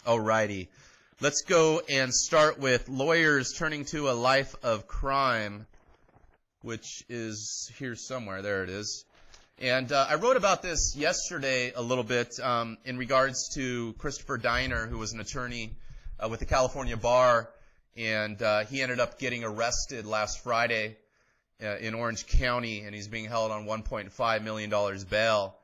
Alrighty. Let's go and start with lawyers turning to a life of crime, which is here somewhere. There it is. And I wrote about this yesterday a little bit in regards to Christopher Diner, who was an attorney with the California Bar, and he ended up getting arrested last Friday in Orange County, and he's being held on $1.5 million bail.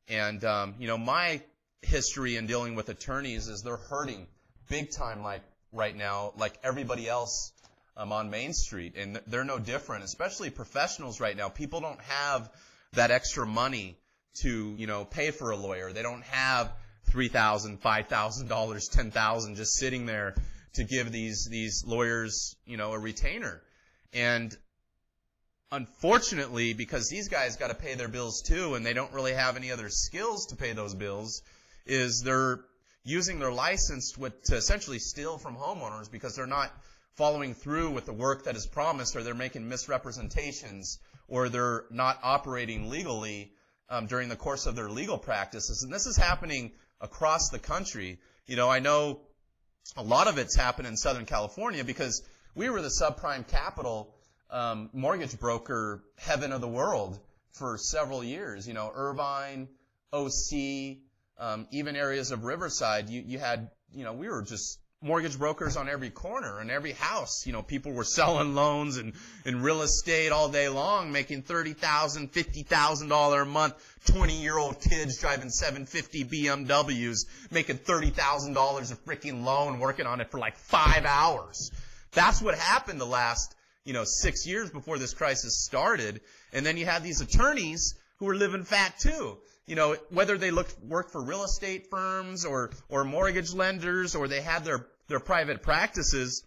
And, my history in dealing with attorneys is they're hurting big time right now, like everybody else on Main Street. And they're no different, especially professionals right now. People don't have that extra money to, pay for a lawyer. They don't have $3,000, $5,000, $10,000 just sitting there to give these lawyers, a retainer. And unfortunately, because these guys got to pay their bills too, and they don't really have any other skills to pay those bills, is they're using their license to essentially steal from homeowners because they're not following through with the work that is promised, or they're making misrepresentations, or they're not operating legally during the course of their legal practices. And this is happening across the country. I know a lot of it's happened in Southern California because we were the subprime capital mortgage broker heaven of the world for several years. Irvine, OC, even areas of Riverside, you had, we were just mortgage brokers on every corner and every house. People were selling loans and real estate all day long, making $30,000, $50,000 a month. 20-year-old kids driving 750 BMWs, making $30,000 a freaking loan, working on it for like 5 hours. That's what happened the last 6 years before this crisis started. And then you had these attorneys who were living fat too. Whether they worked for real estate firms or mortgage lenders, or they had their private practices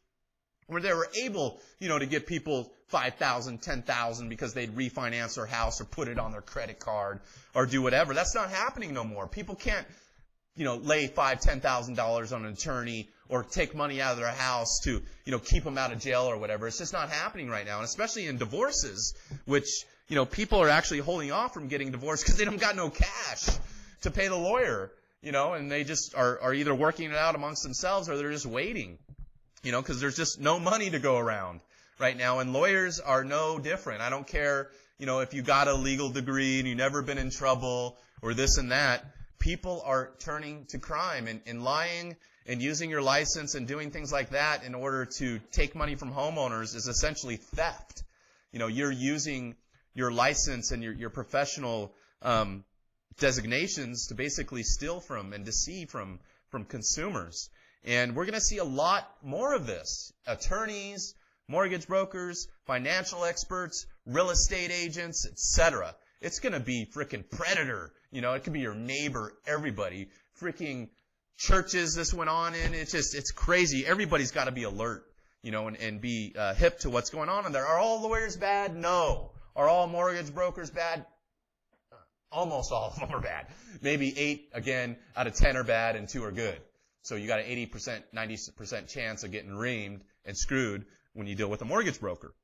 where they were able, to get people $5,000, $10,000 because they'd refinance their house or put it on their credit card or do whatever. That's not happening no more. People can't, lay $5,000, $10,000 on an attorney or take money out of their house to, keep them out of jail or whatever. It's just not happening right now. And especially in divorces, which, people are actually holding off from getting divorced because they don't got no cash to pay the lawyer, and they just are either working it out amongst themselves or they're just waiting, because there's just no money to go around right now. And lawyers are no different. I don't care, if you got a legal degree and you've never been in trouble or this and that. People are turning to crime and lying and using your license and doing things like that in order to take money from homeowners is essentially theft. You're using your license and your professional designations to basically steal from and deceive from consumers. And we're going to see a lot more of this. Attorneys, mortgage brokers, financial experts, real estate agents, etc. It's going to be freaking predator. It could be your neighbor, everybody. Freaking churches this went on in. It's crazy. Everybody's got to be alert, and be hip to what's going on in there. Are all lawyers bad? No. Are all mortgage brokers bad? Almost all of them are bad. Maybe 8, again, out of 10 are bad and 2 are good. So you got an 80%, 90% chance of getting reamed and screwed when you deal with a mortgage broker.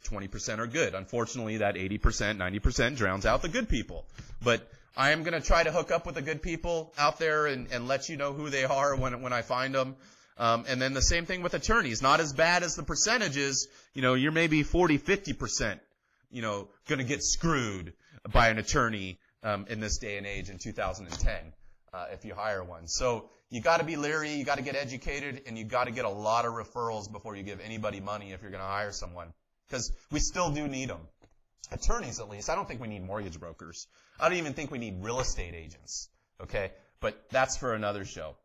20% are good. Unfortunately, that 80%, 90% drowns out the good people. But I am going to try to hook up with the good people out there and let you know who they are when I find them. And then the same thing with attorneys. Not as bad as the percentages. You're maybe 40, 50%, going to get screwed by an attorney in this day and age in 2010 if you hire one. So you got to be leery, you got to get educated, and you got to get a lot of referrals before you give anybody money if you're going to hire someone. Because we still do need them. Attorneys, at least. I don't think we need mortgage brokers. I don't even think we need real estate agents. Okay? But that's for another show.